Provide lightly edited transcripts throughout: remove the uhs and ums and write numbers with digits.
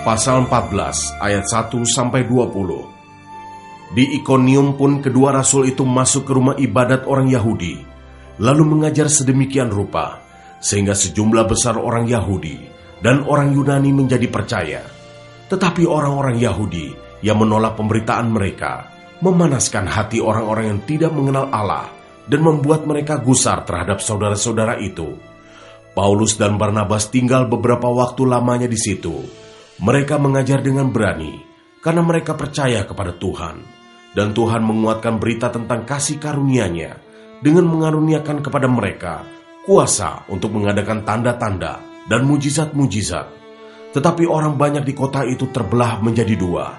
Pasal 14 ayat 1-20. Di Ikonium pun kedua rasul itu masuk ke rumah ibadat orang Yahudi, lalu mengajar sedemikian rupa, sehingga sejumlah besar orang Yahudi dan orang Yunani menjadi percaya. Tetapi orang-orang Yahudi yang menolak pemberitaan mereka memanaskan hati orang-orang yang tidak mengenal Allah dan membuat mereka gusar terhadap saudara-saudara itu. Paulus dan Barnabas tinggal beberapa waktu lamanya di situ. Mereka mengajar dengan berani karena mereka percaya kepada Tuhan, dan Tuhan menguatkan berita tentang kasih karunia-Nya dengan mengaruniakan kepada mereka kuasa untuk mengadakan tanda-tanda dan mujizat-mujizat. Tetapi orang banyak di kota itu terbelah menjadi dua.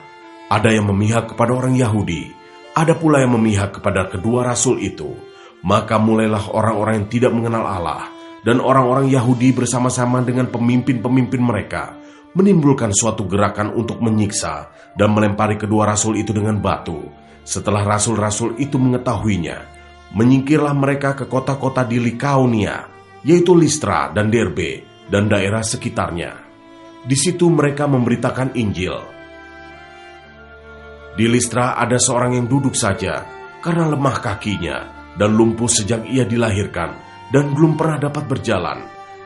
Ada yang memihak kepada orang Yahudi, ada pula yang memihak kepada kedua rasul itu. Maka mulailah orang-orang yang tidak mengenal Allah dan orang-orang Yahudi bersama-sama dengan pemimpin-pemimpin mereka menimbulkan suatu gerakan untuk menyiksa dan melempari kedua rasul itu dengan batu. Setelah rasul-rasul itu mengetahuinya, menyingkirlah mereka ke kota-kota di Likaonia, yaitu Listra dan Derbe dan daerah sekitarnya. Di situ mereka memberitakan Injil. Di Listra ada seorang yang duduk saja karena lemah kakinya dan lumpuh sejak ia dilahirkan dan belum pernah dapat berjalan.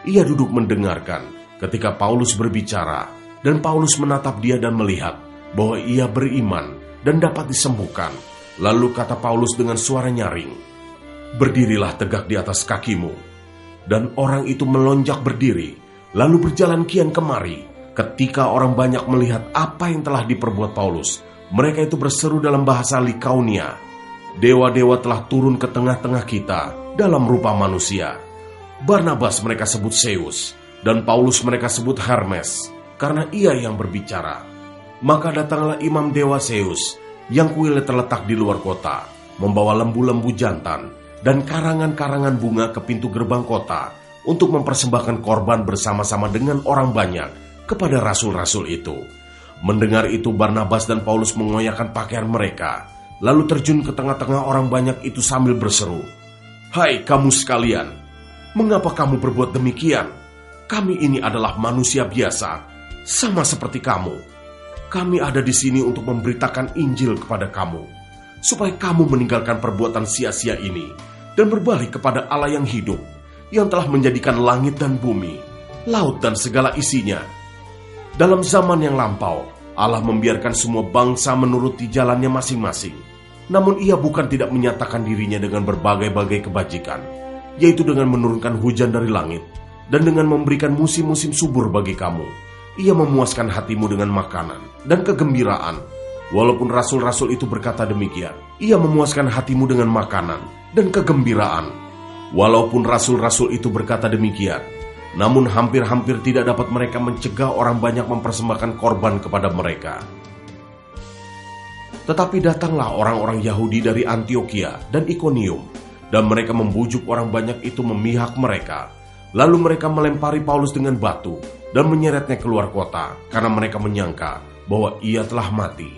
Ia duduk mendengarkan ketika Paulus berbicara, dan Paulus menatap dia dan melihat bahwa ia beriman dan dapat disembuhkan. Lalu kata Paulus dengan suara nyaring, "Berdirilah tegak di atas kakimu." Dan orang itu melonjak berdiri, lalu berjalan kian kemari. Ketika orang banyak melihat apa yang telah diperbuat Paulus, mereka itu berseru dalam bahasa Likaonia, "Dewa-dewa telah turun ke tengah-tengah kita dalam rupa manusia." Barnabas mereka sebut Zeus, dan Paulus mereka sebut Hermes, karena ia yang berbicara. Maka datanglah imam dewa Zeus, yang kuilnya terletak di luar kota, membawa lembu-lembu jantan dan karangan-karangan bunga ke pintu gerbang kota, untuk mempersembahkan korban bersama-sama dengan orang banyak kepada rasul-rasul itu. Mendengar itu Barnabas dan Paulus mengoyakkan pakaian mereka, lalu terjun ke tengah-tengah orang banyak itu sambil berseru, "Hai kamu sekalian, mengapa kamu berbuat demikian? Kami ini adalah manusia biasa, sama seperti kamu. Kami ada di sini untuk memberitakan Injil kepada kamu, supaya kamu meninggalkan perbuatan sia-sia ini dan berbalik kepada Allah yang hidup, yang telah menjadikan langit dan bumi, laut dan segala isinya. Dalam zaman yang lampau, Allah membiarkan semua bangsa menuruti jalannya masing-masing. Namun ia bukan tidak menyatakan dirinya dengan berbagai-bagai kebajikan, yaitu dengan menurunkan hujan dari langit, dan dengan memberikan musim-musim subur bagi kamu. Ia memuaskan hatimu dengan makanan dan kegembiraan." Walaupun rasul-rasul itu berkata demikian, ia memuaskan hatimu dengan makanan dan kegembiraan. Walaupun rasul-rasul itu berkata demikian, namun hampir-hampir tidak dapat mereka mencegah orang banyak mempersembahkan korban kepada mereka. Tetapi datanglah orang-orang Yahudi dari Antiokhia dan Ikonium, dan mereka membujuk orang banyak itu memihak mereka. Lalu mereka melempari Paulus dengan batu dan menyeretnya keluar kota, karena mereka menyangka bahwa ia telah mati.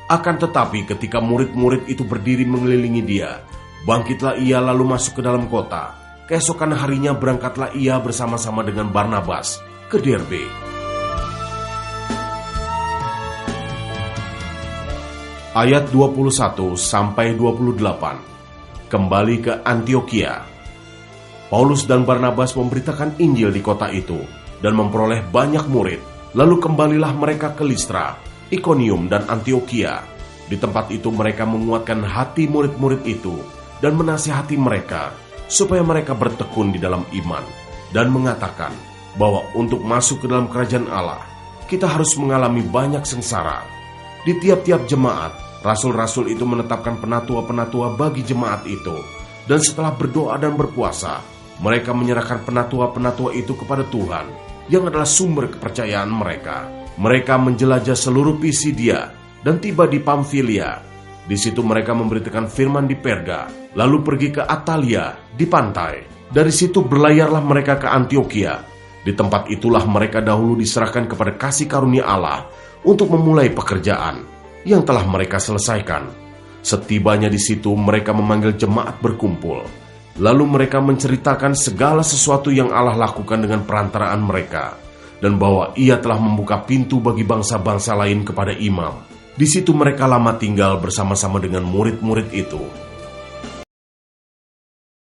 Akan tetapi ketika murid-murid itu berdiri mengelilingi dia, bangkitlah ia lalu masuk ke dalam kota. Keesokan harinya berangkatlah ia bersama-sama dengan Barnabas ke Derbe. Ayat 21-28. Kembali ke Antiokhia. Paulus dan Barnabas memberitakan Injil di kota itu dan memperoleh banyak murid. Lalu kembalilah mereka ke Listra, Ikonium, dan Antiokhia. Di tempat itu mereka menguatkan hati murid-murid itu dan menasihati mereka supaya mereka bertekun di dalam iman, dan mengatakan bahwa untuk masuk ke dalam kerajaan Allah, kita harus mengalami banyak sengsara. Di tiap-tiap jemaat, rasul-rasul itu menetapkan penatua-penatua bagi jemaat itu, dan setelah berdoa dan berpuasa, mereka menyerahkan penatua-penatua itu kepada Tuhan, yang adalah sumber kepercayaan mereka. Mereka menjelajah seluruh Pisidia dan tiba di Pamfilia. Di situ mereka memberitakan firman di Perga, lalu pergi ke Atalia di pantai. Dari situ berlayarlah mereka ke Antiokhia. Di tempat itulah mereka dahulu diserahkan kepada kasih karunia Allah untuk memulai pekerjaan yang telah mereka selesaikan. Setibanya di situ mereka memanggil jemaat berkumpul. Lalu mereka menceritakan segala sesuatu yang Allah lakukan dengan perantaraan mereka. dan bahwa ia telah membuka pintu bagi bangsa-bangsa lain kepada imam. Di situ mereka lama tinggal bersama-sama dengan murid-murid itu.